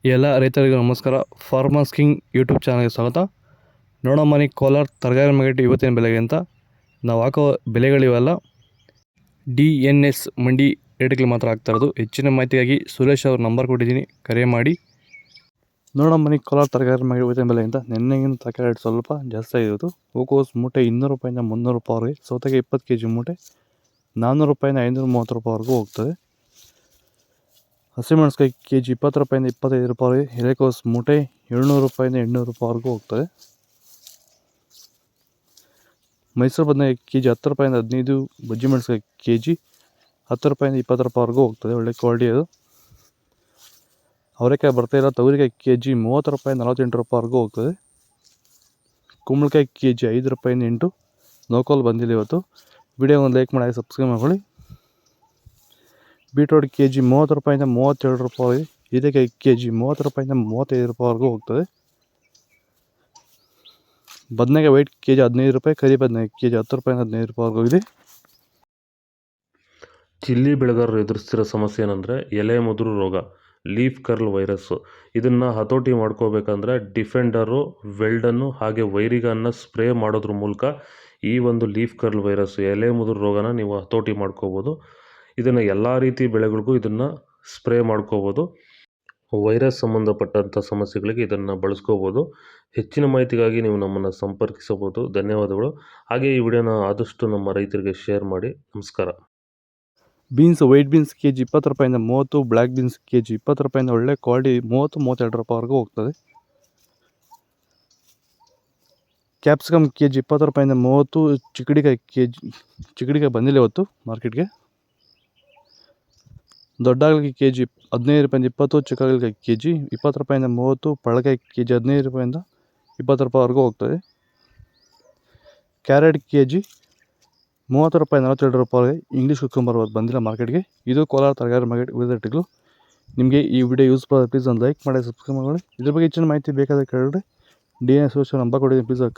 ಎಲ್ಲ ರೈತರಿಗೂ ನಮಸ್ಕಾರ. ಫಾರ್ಮರ್ಸ್ ಕಿಂಗ್ ಯೂಟ್ಯೂಬ್ ಚಾನಲ್ಗೆ ಸ್ವಾಗತ. ನೋಡೋ ಮನೆ ಕೋಲಾರ ತರಕಾರಿ ಮಾರ್ಕೆಟ್ ಇವತ್ತಿನ ಬೆಲೆಗೆ ಅಂತ ನಾವು ಹಾಕೋ ಬೆಲೆಗಳಿವೆಲ್ಲ DNS ಮಂಡಿ ರೇಟ್ಗಳು ಮಾತ್ರ ಆಗ್ತಾ ಇರೋದು. ಹೆಚ್ಚಿನ ಮಾಹಿತಿಗಾಗಿ ಸುರೇಶ್ ಅವ್ರ ನಂಬರ್ ಕೊಟ್ಟಿದ್ದೀನಿ, ಕರೆ ಮಾಡಿ. ನೋಡೋ ಮನೆ ಕೋಲಾರ ತರಕಾರಿ ಮಾರ್ಕೆಟ್ ಇವತ್ತಿನ ಬೆಲೆ ಅಂತ ನೆನ್ನೆಗಿನ ತರಕಾರಿ ರೇಟ್ ಸ್ವಲ್ಪ ಜಾಸ್ತಿ ಆಗಿರೋದು. ಹೂಕೋಸು ಮೂಟೆ 200 ರೂಪಾಯಿಂದ 300 ರೂಪಾಯಿವರೆಗೆ, ಸೌತೆಗೆ 20 kg ಮೂಟೆ 400 ರೂಪಾಯಿಂದ 530 ರೂಪಾಯಿವರೆಗೂ ಹೋಗ್ತದೆ. ಹಸಿಮೆಣಸಿಕಾಯಿ kg 20 ರೂಪಾಯಿಂದ 25 ರೂಪಾಯಿ, ಎಲೆಕೋಸು ಮೂಟೆ 700 ರೂಪಾಯಿಂದ 800 ರೂಪಾಯಿವರೆಗೂ ಹೋಗ್ತದೆ. ಮೈಸೂರು ಬದನೆಕಾಯಿ kg 10 ರೂಪಾಯಿಂದ 15, ಬಜ್ಜಿ ಮೆಣಸಿಕಾಯಿ kg 10 ರೂಪಾಯಿಂದ 20 ರೂಪಾಯಿವರೆಗೂ ಹೋಗ್ತದೆ. ಒಳ್ಳೆ ಕ್ವಾಲಿಟಿ ಅದು. ಅವರೆಕಾಯಿ ಬರ್ತಾಯಿಲ್ಲ. ತೊಗರಿಕಾಯಿ kg 30 ರೂಪಾಯಿಂದ 48 ರೂಪಾಯಿವರೆಗೂ ಹೋಗ್ತದೆ. ಕುಂಬಳಕಾಯಿ kg 5 ರೂಪಾಯಿಂದ 8. ನೋಕೋಲ್ ಬಂದಿಲ್ಲ ಇವತ್ತು. ವಿಡಿಯೋ ಒಂದು ಲೈಕ್ ಮಾಡಿ, ಸಬ್ಸ್ಕ್ರೈಬ್ ಮಾಡ್ಕೊಳ್ಳಿ. ಬೀಟ್ರೋಟ್ kg 30 ರೂಪಾಯಿಂದ 32 ರೂಪಾಯಿ, ಹೀರೆಕಾಯಿ kg 30 ರೂಪಾಯಿಂದ 35 ರೂಪಾಯಿವರೆಗೂ ಹೋಗ್ತದೆ. ಬದನೆಕಾಯಿ ವೈಟ್ kg 15 ರೂಪಾಯಿ, ಕರಿ ಬದನೆಕಾಯಿ kg 10 ರೂಪಾಯಿಂದ 15 ರೂಪಾಯಿವರೆಗೂ ಇದೆ. ಚಿಲ್ಲಿ ಬೆಳೆಗಾರರು ಎದುರಿಸ್ತಿರೋ ಸಮಸ್ಯೆ ಏನಂದರೆ ಎಲೆ ಮುದುರು ರೋಗ, ಲೀಫ್ ಕರ್ಲ್ ವೈರಸ್ಸು. ಇದನ್ನು ಹತೋಟಿ ಮಾಡ್ಕೋಬೇಕಂದ್ರೆ ಡಿಫೆಂಡರು, ವೆಲ್ಡನ್ನು ಹಾಗೆ ವೈರಿಗನ್ನ ಸ್ಪ್ರೇ ಮಾಡೋದ್ರ ಮೂಲಕ ಈ ಒಂದು ಲೀಫ್ ಕರ್ಲ್ ವೈರಸ್ಸು, ಎಲೆ ಮುದುರು ರೋಗನ ನೀವು ಹತೋಟಿ ಮಾಡ್ಕೋಬೋದು. ಇದನ್ನು ಎಲ್ಲ ರೀತಿ ಬೆಳೆಗಳಿಗೂ ಇದನ್ನು ಸ್ಪ್ರೇ ಮಾಡ್ಕೋಬೋದು. ವೈರಸ್ ಸಂಬಂಧಪಟ್ಟಂಥ ಸಮಸ್ಯೆಗಳಿಗೆ ಇದನ್ನು ಬಳಸ್ಕೋಬೋದು. ಹೆಚ್ಚಿನ ಮಾಹಿತಿಗಾಗಿ ನೀವು ನಮ್ಮನ್ನು ಸಂಪರ್ಕಿಸಬಹುದು. ಧನ್ಯವಾದಗಳು. ಹಾಗೆ ಈ ವಿಡಿಯೋನ ಆದಷ್ಟು ನಮ್ಮ ರೈತರಿಗೆ ಶೇರ್ ಮಾಡಿ. ನಮಸ್ಕಾರ. ಬೀನ್ಸ್ ವೈಟ್ ಬೀನ್ಸ್ kg 20 ರೂಪಾಯಿಂದ 30, ಬ್ಲ್ಯಾಕ್ ಬೀನ್ಸ್ kg 20 ರೂಪಾಯಿಂದ ಒಳ್ಳೆ ಕ್ವಾಲಿಟಿ 30-32 ರೂಪಾಯಿವರೆಗೂ ಹೋಗ್ತದೆ. ಕ್ಯಾಪ್ಸಿಕಮ್ kg 20 ರೂಪಾಯಿಂದ 30, ಚಿಕ್ಕಡಿಕಾಯಿ ಬಂದಿಲ್ಲ ಇವತ್ತು ಮಾರ್ಕೆಟ್ಗೆ. ದೊಡ್ಡ ಹಾಗಲಕಾಯಿ kg 15 ರೂಪಾಯಿಂದ 20, ಚಿಕ್ಕ ಹಾಗಲಕಾಯಿ kg 20 ರೂಪಾಯಿಂದ 30, ಪಳಕಾಯಿ kg 15 ರೂಪಾಯಿಂದ 20 ರೂಪಾಯಿವರೆಗೂ ಹೋಗ್ತದೆ. ಕ್ಯಾರೆಟ್ kg 30 ರೂಪಾಯಿ 42 ರೂಪಾಯಿ. ಇಂಗ್ಲೀಷ್ ಕುಕ್ಕುಂಬರ್ ಬಂದಿಲ್ಲ ಮಾರ್ಕೆಟ್ಗೆ. ಇದು ಕೋಲಾರ ತರಕಾರಿ ಮಾರ್ಕೆಟ್ ರೇಟ್ಗಳು. ನಿಮಗೆ ಈ ವಿಡಿಯೋ ಯೂಸ್ ಮಾಡೋದು ಪ್ಲೀಸ್ ಒಂದು ಲೈಕ್ ಮಾಡಿ, ಸಬ್ಸ್ಕ್ರೈಬ್ ಮಾಡಿ. ಇದ್ರ ಬಗ್ಗೆ ಹೆಚ್ಚಿನ ಮಾಹಿತಿ ಬೇಕಾದರೆ ಕೇಳಿದ್ರೆ DNS ನಂಬರ್ ಕೊಟ್ಟಿದ್ದೀನಿ, ಪ್ಲೀಸ್ ಕರೆ